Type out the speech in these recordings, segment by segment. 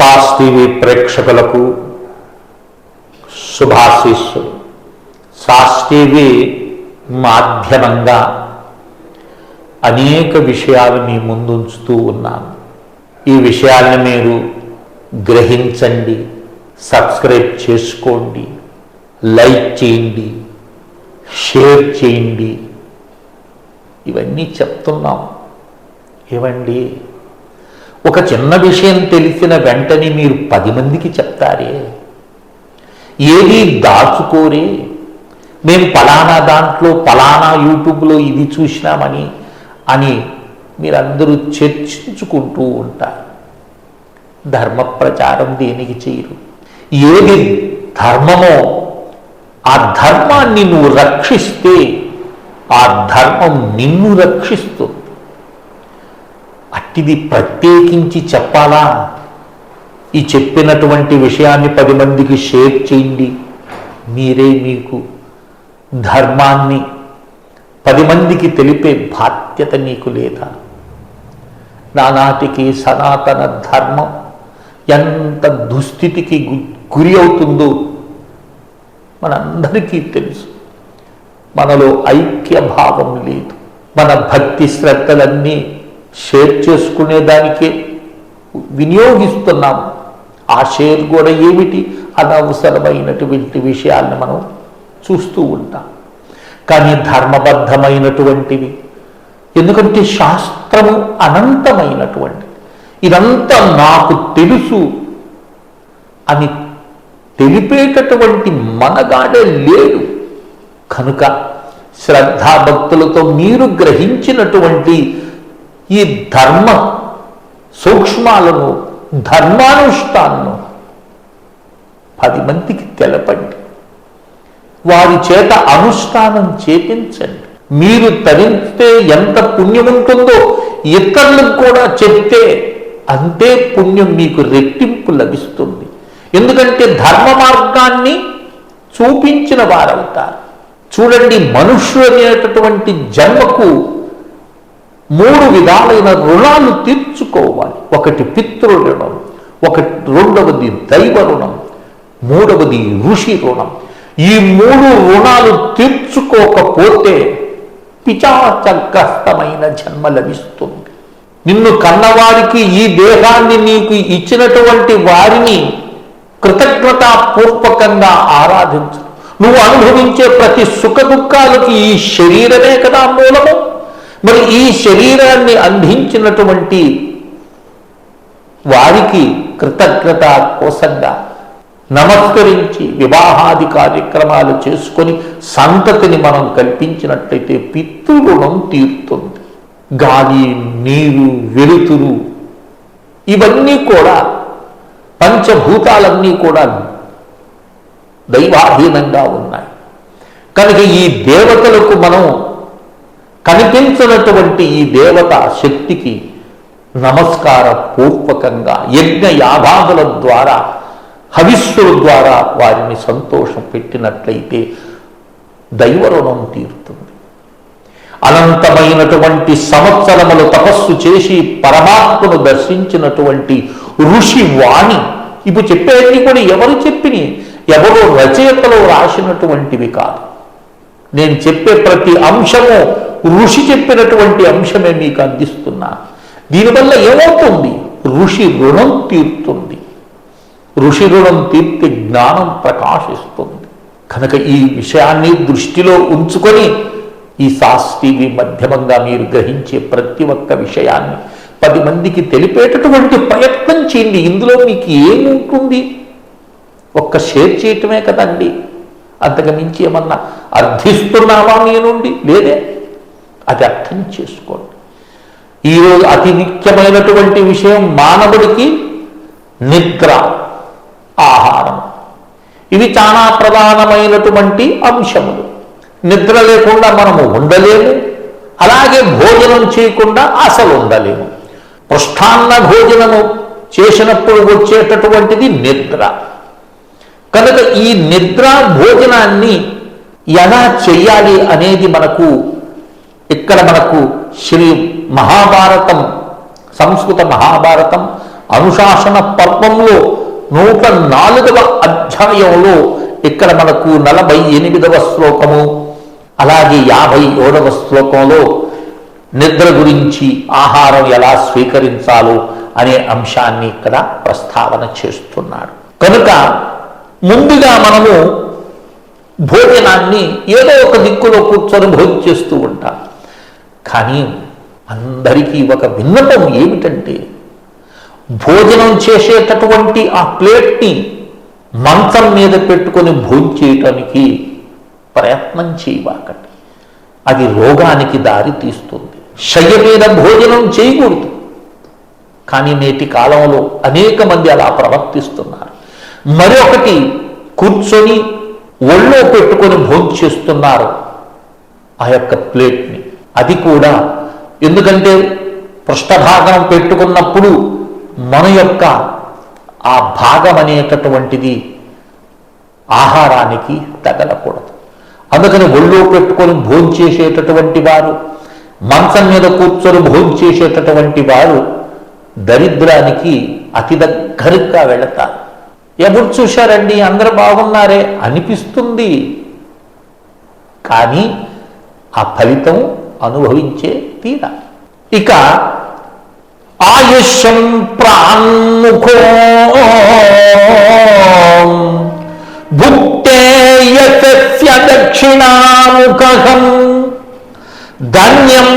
Sauce TV ప్రేక్షకులకు శుభాశీస్సులు. Sauce TV మాధ్యమంగా అనేక విషయాలు మీ ముందుంచుతూ ఉన్నాను. ఈ విషయాలను మీరు గ్రహించండి, సబ్స్క్రైబ్ చేసుకోండి, లైక్ చేయండి, షేర్ చేయండి. ఇవన్నీ చెప్తున్నాం. ఏమండి, ఒక చిన్న విషయం తెలిసిన వెంటనే మీరు 10 మందికి చెప్తారే, ఏది దాచుకోరే. మేము పలానా దాంట్లో పలానా యూట్యూబ్లో ఇది చూసినామని అని మీరందరూ చర్చించుకుంటూ ఉంటారు. ధర్మ ప్రచారం దేనికి చేయరు. ఏది ధర్మమో ఆ ధర్మాన్ని నువ్వు రక్షిస్తే ఆ ధర్మం నిన్ను రక్షిస్తుంది. అట్టిది ప్రత్యేకించి చెప్పాలా? ఈ చెప్పినటువంటి విషయాన్ని 10 మందికి షేర్ చేయండి. మీరే మీకు ధర్మాన్ని 10 మందికి తెలిపే బాధ్యత నీకు లేదా? నానాటికి సనాతన ధర్మం ఎంత దుస్థితికి గురి అవుతుందో మనందరికీ తెలుసు. మనలో ఐక్య భావం లేదు. మన భక్తి శ్రద్ధలన్నీ షేర్ చేసుకునేదానికే వినియోగిస్తున్నాం. ఆ షేర్ కూడా ఏమిటి? అనవసరమైనటువంటి విషయాలను మనం చూస్తూ ఉంటాం. కానీ ధర్మబద్ధమైనటువంటివి, ఎందుకంటే శాస్త్రము అనంతమైనటువంటిది. ఇదంతా నాకు తెలుసు అని తెలిపేటటువంటి మనగాడే లేడు. కనుక శ్రద్ధాభక్తులతో మీరు గ్రహించినటువంటి ఈ ధర్మ సూక్ష్మాలను, ధర్మానుష్ఠానం 10 మందికి తెలపండి. వారి చేత అనుష్ఠానం చేపించండి. మీరు తరిస్తే ఎంత పుణ్యం ఉంటుందో ఇతరులకు కూడా చెప్తే అంతే పుణ్యం మీకు రెట్టింపు లభిస్తుంది. ఎందుకంటే ధర్మ మార్గాన్ని చూపించిన వారవుతారు. చూడండి, మనుష్యుడు అనేటటువంటి జన్మకు 3 విధాలైన రుణాలు తీర్చుకోవాలి. ఒకటి పితృ రుణం, రెండవది దైవ రుణం, మూడవది ఋషి రుణం. ఈ 3 రుణాలు తీర్చుకోకపోతే పిశాచగ్రస్తమైన జన్మ లభిస్తుంది. నిన్ను కన్నవారికి, ఈ దేహాన్ని నీకు ఇచ్చినటువంటి వారిని కృతజ్ఞతాపూర్వకంగా ఆరాధించు. నువ్వు అనుభవించే ప్రతి సుఖ దుఃఖాలకి ఈ శరీరమే కదా మూలము. మరి ఈ శరీరాన్ని అందించినటువంటి వారికి కృతజ్ఞత కోసంగా నమస్కరించి వివాహాది కార్యక్రమాలు చేసుకొని సంతతిని మనం కల్పించినట్లయితే పితృరుణం తీరుతుంది. గాలి, నీరు, వెలుతురు ఇవన్నీ కూడా, పంచభూతాలన్నీ కూడా దైవాధీనంగా ఉన్నాయి. కనుక ఈ దేవతలకు మనం కనిపించినటువంటి ఈ దేవత శక్తికి నమస్కార పూర్వకంగా యజ్ఞ యాగాదుల ద్వారా, హవిస్సుల ద్వారా వారిని సంతోషం పెట్టినట్లయితే దైవ రుణం తీరుతుంది. అనంతమైనటువంటి సంవత్సరములు తపస్సు చేసి పరమాత్మను దర్శించినటువంటి ఋషి వాణి, ఇప్పుడు చెప్పేది కూడా ఎవరు చెప్పిని, ఎవరో రచయితలో రాసినటువంటివి కాదు. నేను చెప్పే ప్రతి అంశము ఋషి చెప్పినటువంటి అంశమే మీకు అందిస్తున్నా. దీనివల్ల ఏమవుతుంది? ఋషి రుణం తీరుతుంది. ఋషి రుణం తీర్తి జ్ఞానం ప్రకాశిస్తుంది. కనుక ఈ విషయాన్ని దృష్టిలో ఉంచుకొని ఈ సాస్ టీవీ మాధ్యమంగా మీరు గ్రహించే ప్రతి ఒక్క విషయాన్ని 10 మందికి తెలిపేటటువంటి ప్రయత్నం చేయండి. ఇందులో మీకు ఏముంటుంది? ఒక్క షేర్ చేయటమే కదండి. అంతకు మించి ఏమన్నా అర్థిస్తున్నావా మీ నుండి? లేదే. అది అర్థం చేసుకోండి. ఈరోజు అతి ముఖ్యమైనటువంటి విషయం మానవుడికి నిద్ర, ఆహారం, ఇవి చాలా ప్రధానమైనటువంటి అంశములు. నిద్ర లేకుండా మనము ఉండలేము, అలాగే భోజనం చేయకుండా అసలు ఉండలేము. పృష్ఠాన్న భోజనము చేసినప్పుడు వచ్చేటటువంటిది నిద్ర. కనుక ఈ నిద్ర భోజనాన్ని ఎలా చెయ్యాలి అనేది ఇక్కడ మనకు శ్రీ మహాభారతం, సంస్కృత మహాభారతం అనుశాసన పర్వంలో 104వ అధ్యాయంలో ఇక్కడ మనకు 48వ శ్లోకము అలాగే 57వ శ్లోకంలో నిద్ర గురించి ఆహారం ఎలా స్వీకరించాలో అనే అంశాన్ని ఇక్కడ ప్రస్తావన చేస్తున్నాడు. కనుక ముందుగా మనము భోజనాన్ని ఏదో ఒక దిక్కులో కూర్చొని భోజనం చేస్తూ ఉంటాం. కానీ అందరికీ ఒక విన్నపం ఏమిటంటే భోజనం చేసేటటువంటి ఆ ప్లేట్ని మంచం మీద పెట్టుకొని భోజనం చేయటానికి ప్రయత్నం చేయవాకండి. అది రోగానికి దారి తీస్తుంది. శయ్య మీద భోజనం చేయకూడదు. కానీ నేటి కాలంలో అనేక మంది అలా ప్రవర్తిస్తున్నారు. మరొకటి కూర్చొని ఒళ్ళో పెట్టుకొని భోజనం చేస్తున్నారు ఆ యొక్క ప్లేట్ని. అది కూడా ఎందుకంటే పృష్ఠభాగం పెట్టుకున్నప్పుడు మన యొక్క ఆ భాగం అనేటటువంటిది ఆహారానికి తగలకూడదు. అందుకని ఒళ్ళో పెట్టుకొని భోజనం చేసేటటువంటి వారు, మంచం మీద కూర్చొని భోజనం చేసేటటువంటి వారు దరిద్రానికి అతి దగ్గరగా వెళతారు. ఎప్పుడు చూశారండి అందరూ బాగున్నారే అనిపిస్తుంది, కానీ ఆ ఫలితం అనుభవించే తీరా. ఇక ఆయుష్యం ప్రాన్ముఖో భుక్తేయస్య దక్షిణాముఖం ధాన్యం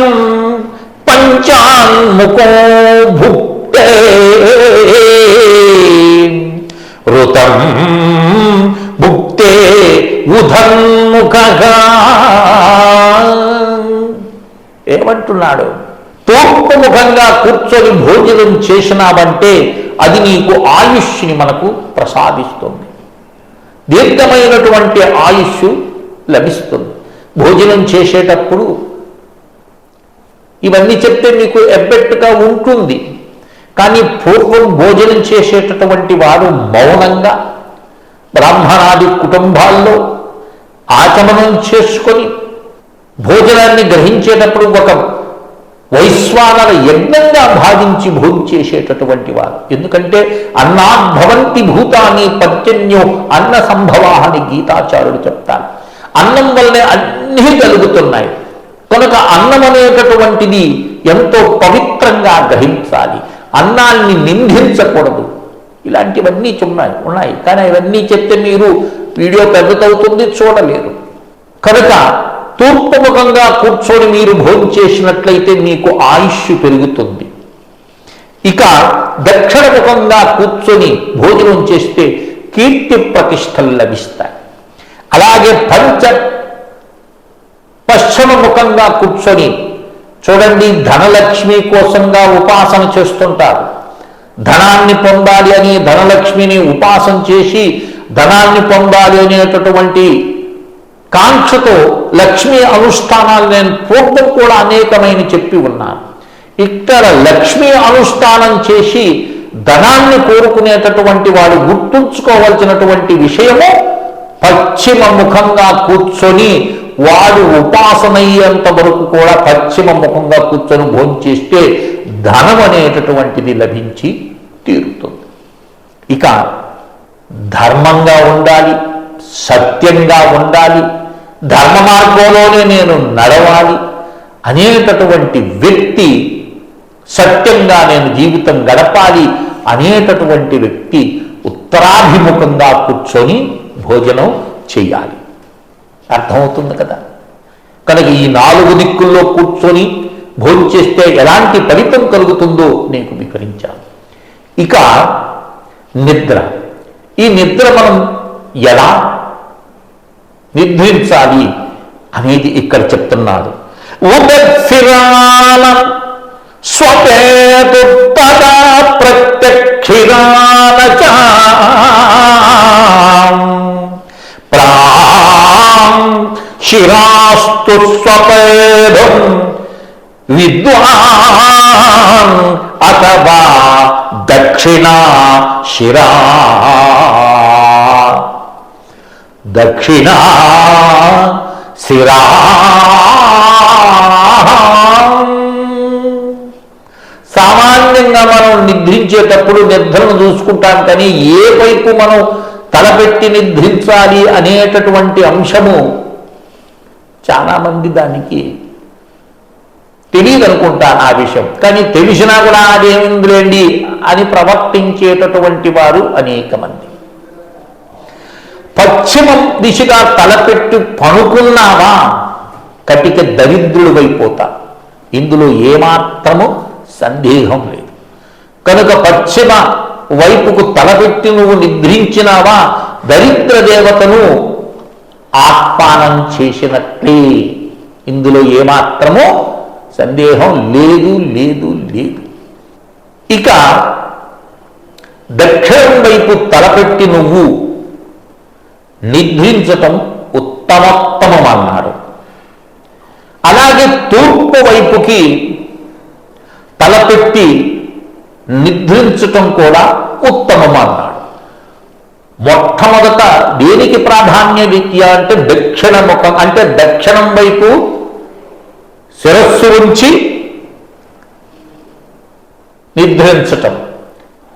పంచాన్ముఖో భుక్తే ఋతం భుక్తే ఉధన్ముఖగా. ఏమంటున్నాడు? తూర్పుముఖంగా కూర్చొని భోజనం చేసినావంటే అది నీకు ఆయుష్ని మనకు ప్రసాదిస్తుంది. దీర్ఘమైనటువంటి ఆయుష్ లభిస్తుంది. భోజనం చేసేటప్పుడు ఇవన్నీ చెప్తే మీకు ఎబ్బెట్టుగా ఉంటుంది. కానీ పూర్వం భోజనం చేసేటటువంటి వారు మౌనంగా బ్రాహ్మణాది కుటుంబాల్లో ఆచమనం చేసుకొని భోజనాన్ని గ్రహించేటప్పుడు ఒక వైశ్వానర యజ్ఞంగా భావించి భోజనం చేసేటటువంటి వారు. ఎందుకంటే అన్నాద్భవంతి భూతాన్ని పర్జన్యో అన్న సంభవాహని గీతాచార్యుడు చెప్తారు. అన్నం వల్లనే అన్నీ కలుగుతున్నాయి. కనుక అన్నం అనేటటువంటిది ఎంతో పవిత్రంగా గ్రహించాలి. అన్నాన్ని నిందించకూడదు. ఇలాంటివన్నీ ఉన్నాయి. కానీ ఇవన్నీ చెప్తే మీరు వీడియో పెద్దదవుతుంది, చూడలేరు. కనుక తూర్పుముఖంగా కూర్చొని మీరు భోజనం చేసినట్లయితే మీకు ఆయుష్ పెరుగుతుంది. ఇక దక్షిణముఖంగా కూర్చొని భోజనం చేస్తే కీర్తి ప్రతిష్టలు లభిస్తాయి. అలాగే పశ్చిమముఖంగా కూర్చొని చూడండి, ధనలక్ష్మి కోసంగా ఉపాసన చేస్తుంటారు. ధనాన్ని పొందాలి అని ధనలక్ష్మిని ఉపాసన చేసి ధనాన్ని పొందాలి అనేటటువంటి కాంక్షతో లక్ష్మీ అనుష్ఠానాలు నేను పూర్వం కూడా అనేకమైన చెప్పి ఉన్నాను. ఇక్కడ లక్ష్మీ అనుష్ఠానం చేసి ధనాన్ని కోరుకునేటటువంటి వాడు గుర్తుంచుకోవాల్సినటువంటి విషయము పశ్చిమ ముఖంగా కూర్చొని వాడు ఉపాసన అయ్యేంత వరకు కూడా పశ్చిమ ముఖంగా కూర్చొని భోజనం చేస్తే ధనం అనేటటువంటిది లభించి తీరుతుంది. ఇక ధర్మంగా ఉండాలి, సత్యంగా ఉండాలి, ధర్మ మార్గంలోనే నేను నడవాలి అనేటటువంటి వ్యక్తి, సత్యంగా నేను జీవితం గడపాలి అనేటటువంటి వ్యక్తి ఉత్తరాభిముఖంగా కూర్చొని భోజనం చేయాలి. అర్థమవుతుంది కదా? కనుక ఈ 4 దిక్కుల్లో కూర్చొని భోజనం చేస్తే ఎలాంటి ఫలితం కలుగుతుందో నీకు వివరించాను. ఇక నిద్ర. ఈ నిద్ర మనం ఎలా నిద్రించాలి అనేది ఇక్కడ చెప్తున్నాడు. ఉదక్షిరాల స్వపేతుపద ప్రత్యక్షిరాల ప్రాం శిరాస్తు స్వపేదం విద్వాన్ అథవా దక్షిణా శిరా దక్షిణా శిరా. సామాన్యంగా సామాన్యంగా మనం నిద్రించేటప్పుడు నిద్రను చూసుకుంటాం, కానీ ఏ వైపు మనం తలపెట్టి నిద్రించాలి అనేటటువంటి అంశము చాలామంది దానికి తెలియదు అనుకుంటాను ఆ విషయం. కానీ తెలిసినా కూడా అదేమిందులేండి అని ప్రవర్తించేటటువంటి వారు అనేక మంది. పశ్చిమం దిశగా తలపెట్టి పనుకున్నావా కటిక దరిద్రుడివైపోతా, ఇందులో ఏమాత్రము సందేహం లేదు. కనుక పశ్చిమ వైపుకు తలపెట్టి నువ్వు నిద్రించినావా దరిద్ర దేవతను ఆహ్వానం చేసినట్లే, ఇందులో ఏమాత్రము సందేహం లేదు లేదు లేదు. ఇక దక్షిణం వైపు తలపెట్టి నువ్వు నిద్రించటం ఉత్తమోత్తమం అన్నారు. అలాగే తూర్పు వైపుకి తలపెట్టి నిద్రించటం కూడా ఉత్తమం అన్నాడు. మొట్టమొదట దేనికి ప్రాధాన్యరీత్యా అంటే దక్షిణ ముఖం, అంటే దక్షిణం వైపు శిరస్సు ఉంచి నిద్రించటం,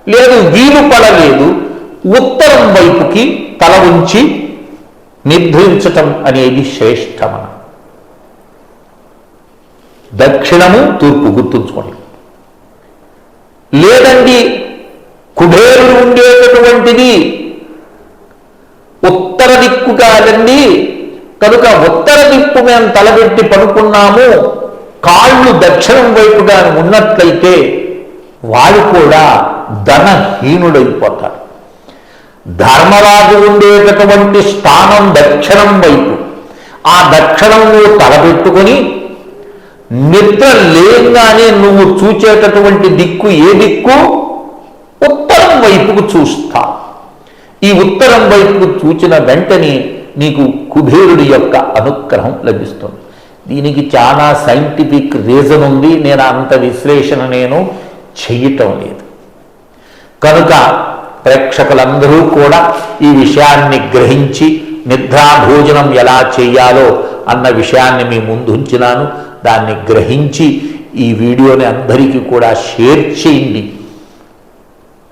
లేదు వీలు పడలేదు ఉత్తరం వైపుకి తల ఉంచి నిద్రించటం అనేది శ్రేష్టమన. దక్షిణము తూర్పు గుర్తుంచుకోండి. లేదండి కుబేరుడు ఉండేటటువంటిది ఉత్తర దిక్కు కాదండి, కనుక ఉత్తర దిక్కు మేము తలబెట్టి పడుకున్నాము, కాళ్ళు దక్షిణం వైపుగా ఉన్నట్లయితే వాడు కూడా ధనహీనుడైపోతాడు. ధర్మరాజు ఉండేటటువంటి స్థానం దక్షిణం వైపు, ఆ దక్షిణం నువ్వు తలబెట్టుకొని నిద్ర లేగానే నువ్వు చూచేటటువంటి దిక్కు ఏ దిక్కు? ఉత్తరం వైపుకు చూస్తా. ఈ ఉత్తరం వైపుకు చూచిన వెంటనే నీకు కుబేరుడి యొక్క అనుగ్రహం లభిస్తుంది. దీనికి చాలా సైంటిఫిక్ రీజన్ ఉంది, నేను అంత విశ్లేషణ నేను చెయ్యటం లేదు. కనుక ప్రేక్షకులందరూ కూడా ఈ విషయాన్ని గ్రహించి నిద్రా భోజనం ఎలా చేయాలో అన్న విషయాన్ని మీ ముందు ఉంచినాను. దాన్ని గ్రహించి ఈ వీడియోని అందరికీ కూడా షేర్ చేయండి,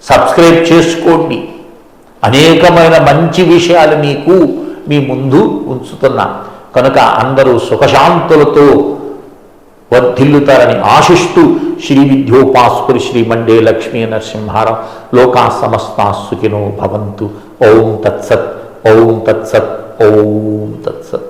సబ్స్క్రైబ్ చేసుకోండి. అనేకమైన మంచి విషయాలు మీకు మీ ముందు ఉంచుతున్నా. కనుక అందరూ సుఖశాంతులతో వర్ధిల్లుతారని ఆశిస్తూ శ్రీ విద్యోపాస్కురి శ్రీ మండే లక్ష్మీ నరసింహారావు లోకా సమస్తా సుఖినో భవంతు. ఓం తత్సత్, ఓం తత్సత్, ఓం తత్సత్.